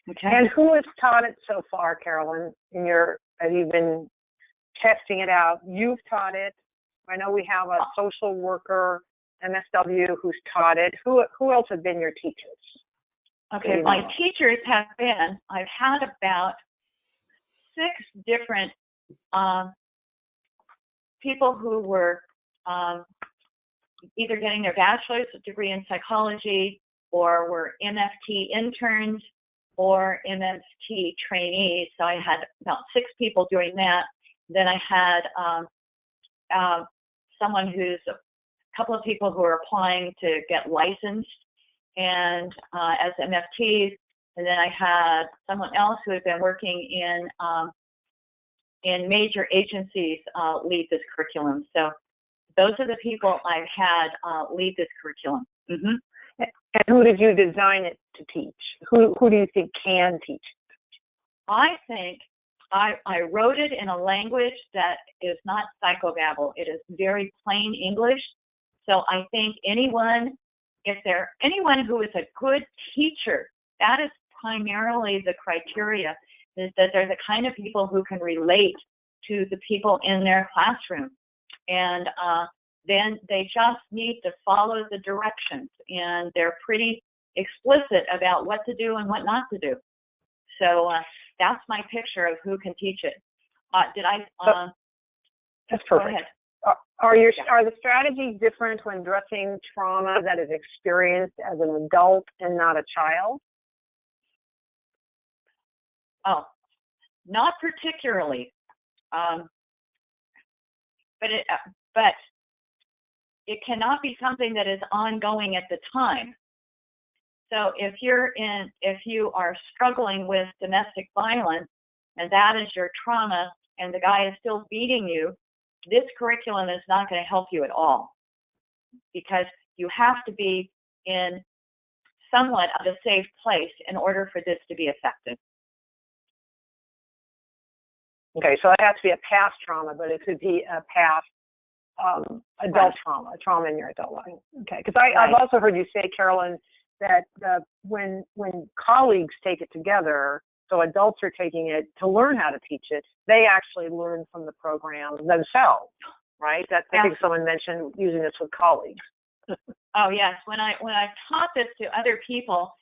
Okay. And who has taught it so far, Carolyn? Have you been testing it out? You've taught it. I know we have a social worker, MSW, who's taught it. Who else have been your teachers? Okay, my teachers have been, I've had about 6 different people who were either getting their bachelor's degree in psychology, or were MFT interns or MFT trainees. So I had about 6 people doing that. Then I had someone a couple of people who are applying to get licensed and as MFTs. And then I had someone else who had been working in major agencies lead this curriculum. So those are the people I've had lead this curriculum. Mm-hmm. And who did you design it to teach? Who do you think can teach it? I think I wrote it in a language that is not psychobabble. It is very plain English. So I think anyone who is a good teacher, that is primarily the criteria, is that they're the kind of people who can relate to the people in their classroom. And then they just need to follow the directions, and they're pretty explicit about what to do and what not to do. So that's my picture of who can teach it. That's perfect. Go ahead. Are the strategies different when addressing trauma that is experienced as an adult and not a child? Oh, not particularly. But it cannot be something that is ongoing at the time. So if you are struggling with domestic violence and that is your trauma and the guy is still beating you, this curriculum is not going to help you at all, because you have to be in somewhat of a safe place in order for this to be effective. Okay, so it has to be a past trauma, but it could be a past adult trauma, a trauma in your adult life. Okay, because I've also heard you say, Carolyn, that when colleagues take it together, so adults are taking it to learn how to teach it, they actually learn from the program themselves, right? I think someone mentioned using this with colleagues. Oh yes, when I taught this to other people,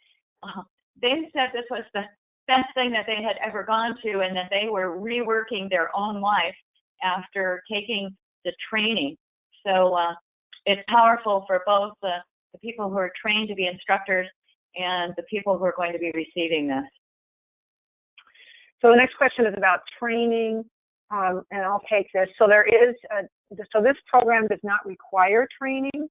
they said this was the best thing that they had ever gone to, and that they were reworking their own life after taking the training. So it's powerful for both the people who are trained to be instructors and the people who are going to be receiving this. So the next question is about training, and I'll take this. So so this program does not require training,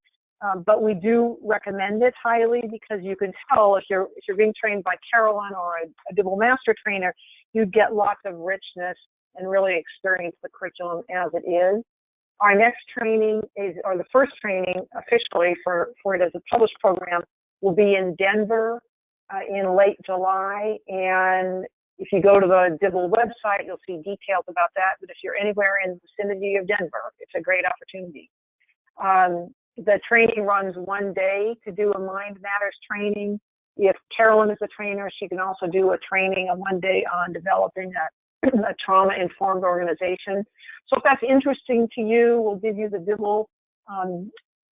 but we do recommend it highly, because you can tell if you're being trained by Carolyn or a Dibble Master Trainer, you get lots of richness and really experience the curriculum as it is. Our next training or the first training officially for it as a published program, will be in Denver in late July. And if you go to the Dibble website, you'll see details about that. But if you're anywhere in the vicinity of Denver, it's a great opportunity. The training runs one day to do a Mind Matters training. If Carolyn is a trainer, she can also do a training of one day on developing a trauma-informed organization. So if that's interesting to you, we'll give you the Dibble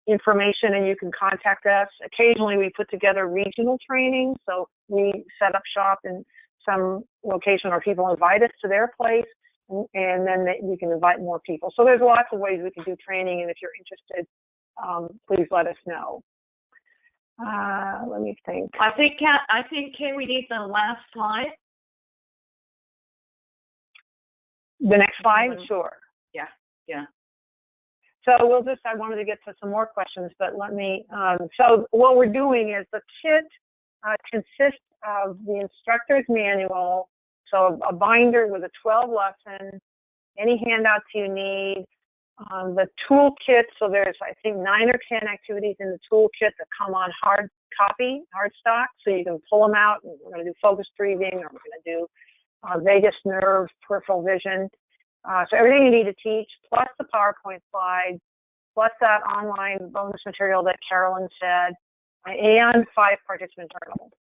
information and you can contact us. Occasionally we put together regional training, so we set up shop in some location or people invite us to their place, and then we can invite more people. So there's lots of ways we can do training, and if you're interested, please let us know. Let me think. I think, Kay, we need the last slide. The next slide? Sure. Yeah. So I wanted to get to some more questions, but let me, so what we're doing is the kit consists of the instructor's manual, so a binder with a 12 lesson, any handouts you need, the toolkit, so there's, I think, 9 or 10 activities in the toolkit that come on hard stock, so you can pull them out, and we're going to do focused breathing, or we're going to do vagus nerve, peripheral vision. So everything you need to teach, plus the PowerPoint slides, plus that online bonus material that Carolyn said, and 5 participant journals.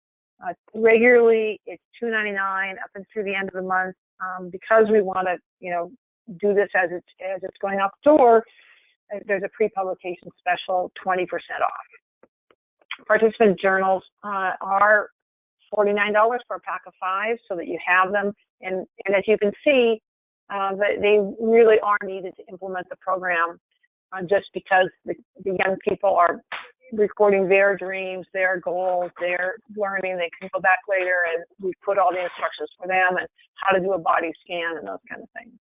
Regularly, it's $2.99 up and through the end of the month, because we want to, do this as it's going out the door. There's a pre-publication special, 20% off. Participant journals are $49 for a pack of 5, so that you have them. And as you can see, they really are needed to implement the program, just because the young people are recording their dreams, their goals, their learning. They can go back later, and we put all the instructions for them and how to do a body scan and those kind of things.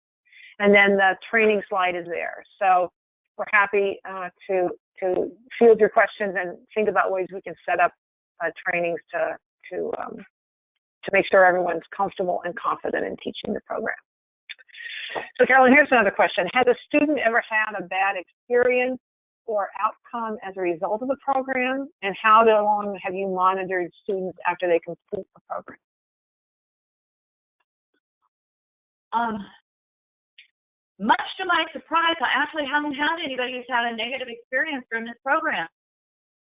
And then the training slide is there. So we're happy to field your questions and think about ways we can set up trainings to make sure everyone's comfortable and confident in teaching the program. So Carolyn, here's another question. Has a student ever had a bad experience or outcome as a result of the program? And how long have you monitored students after they complete the program? Much to my surprise, I actually haven't had anybody who's had a negative experience from this program,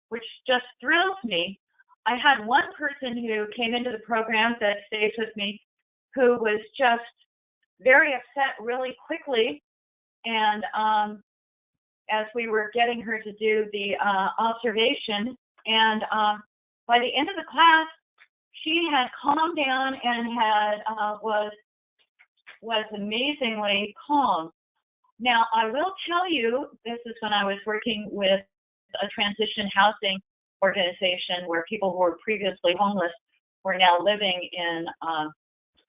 which just thrills me. I had one person who came into the program that stays with me who was just very upset really quickly, and as we were getting her to do the observation, and by the end of the class, she had calmed down and had was amazingly calm. Now, I will tell you, this is when I was working with a transition housing organization where people who were previously homeless were now living in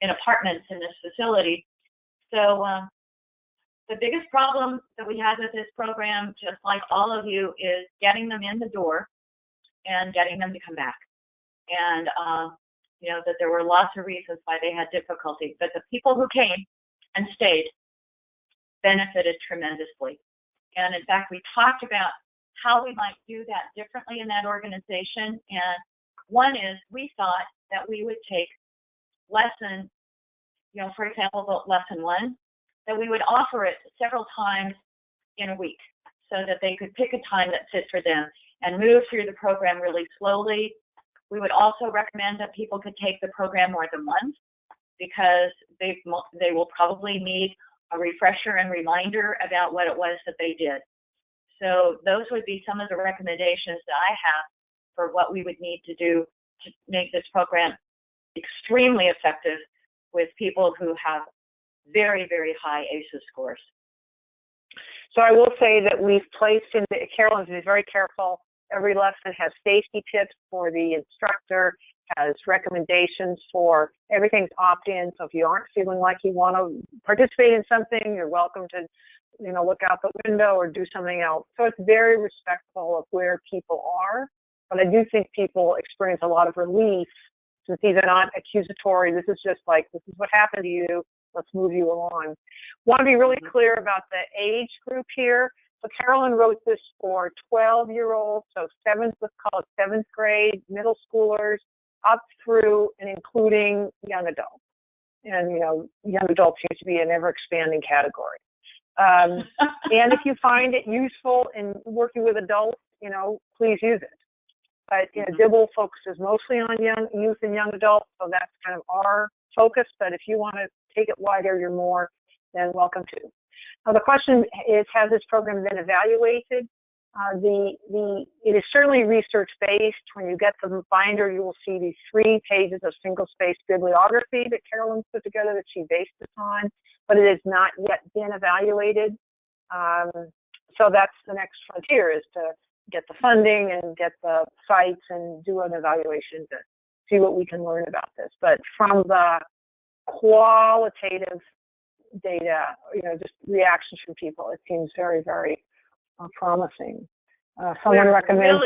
apartments in this facility. So the biggest problem that we had with this program, just like all of you, is getting them in the door and getting them to come back. And that there were lots of reasons why they had difficulty, but the people who came and stayed benefited tremendously. And in fact, we talked about how we might do that differently in that organization. And one is, we thought that we would take lesson, for example, lesson 1, that we would offer it several times in a week so that they could pick a time that fit for them and move through the program really slowly. We would also recommend that people could take the program more than once, because they will probably need a refresher and reminder about what it was that they did. So those would be some of the recommendations that I have for what we would need to do to make this program extremely effective with people who have very, very high ACEs scores. So I will say that we've placed in Carolyn's is very careful. Every lesson has safety tips for the instructor, has recommendations for everything's opt-in. So if you aren't feeling like you want to participate in something, you're welcome to, look out the window or do something else. So it's very respectful of where people are. But I do think people experience a lot of relief, since these are not accusatory. This is just like, this is what happened to you. Let's move you along. Want to be really clear about the age group here. So Carolyn wrote this for 12-year-olds, so let's call it 7th grade, middle schoolers, up through and including young adults. And, young adults seems to be an ever-expanding category. And if you find it useful in working with adults, please use it. But, Dibble focuses mostly on youth and young adults, so that's kind of our focus. But if you want to take it wider, you're more than welcome to. Now, the question is, has this program been evaluated? It is certainly research-based. When you get the binder, you will see these 3 pages of single-spaced bibliography that Carolyn put together that she based this on, but it has not yet been evaluated. So that's the next frontier, is to get the funding and get the sites and do an evaluation to see what we can learn about this. But from the qualitative data, just reactions from people, it seems very, very promising. Someone recommends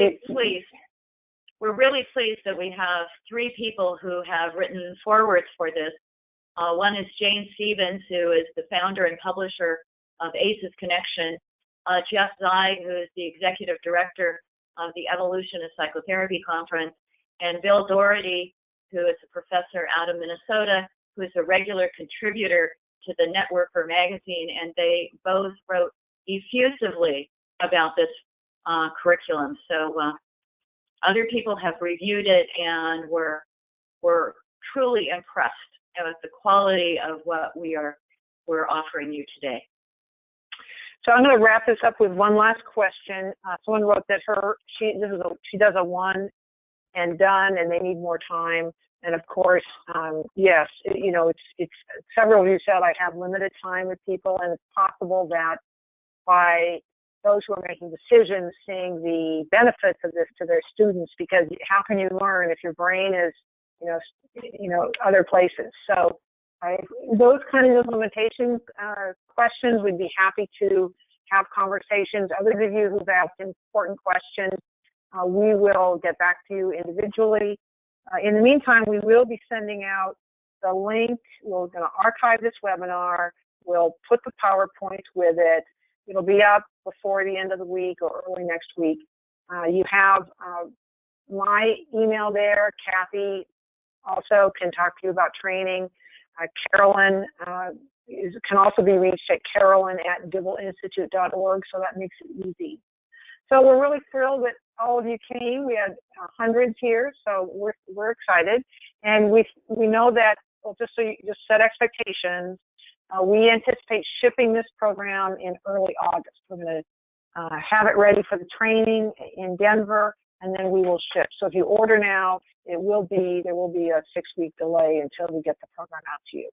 We're really pleased that we have 3 people who have written forwards for this. One is Jane Stevens, who is the founder and publisher of ACEs Connection, Jeff Zeig, who is the executive director of the Evolution of Psychotherapy Conference, and Bill Doherty, who is a professor out of Minnesota, who is a regular contributor to the Networker magazine, and they both wrote effusively about this curriculum. So other people have reviewed it and were truly impressed with the quality of what we're offering you today. So I'm going to wrap this up with one last question. Someone wrote that she does a one and done, and they need more time. And of course, yes, it's several of you said I have limited time with people, and it's possible that by those who are making decisions seeing the benefits of this to their students, because how can you learn if your brain is, other places? So those kinds of limitations, questions, we'd be happy to have conversations. Others of you who've asked important questions, we will get back to you individually. In the meantime, we will be sending out the link. We're going to archive this webinar. We'll put the PowerPoint with it. It'll be up before the end of the week or early next week. You have my email there. Kathy also can talk to you about training. Carolyn can also be reached at carolyn@dibleinstitute.org, so that makes it easy. So we're really thrilled that all of you came. We had hundreds here, so we're excited. And we know that, well, just set expectations. We anticipate shipping this program in early August. We're going to have it ready for the training in Denver, and then we will ship. So if you order now, there will be a 6-week delay until we get the program out to you.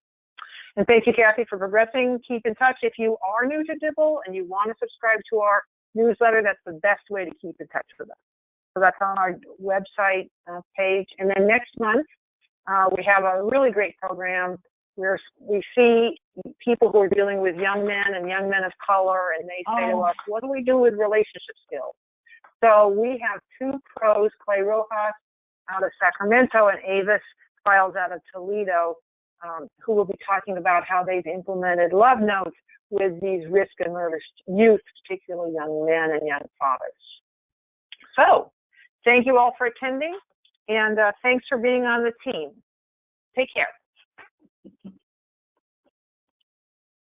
And thank you, Kathy, for progressing. Keep in touch. If you are new to Dibble and you want to subscribe to our newsletter, that's the best way to keep in touch with us. So that's on our website page. And then next month, we have a really great program where we see people who are dealing with young men and young men of color, and they say to us, what do we do with relationship skills? So we have 2 pros, Clay Rojas out of Sacramento and Avis Files out of Toledo, who will be talking about how they've implemented love notes with these risk-averse youth, particularly young men and young fathers. So thank you all for attending, and thanks for being on the team. Take care.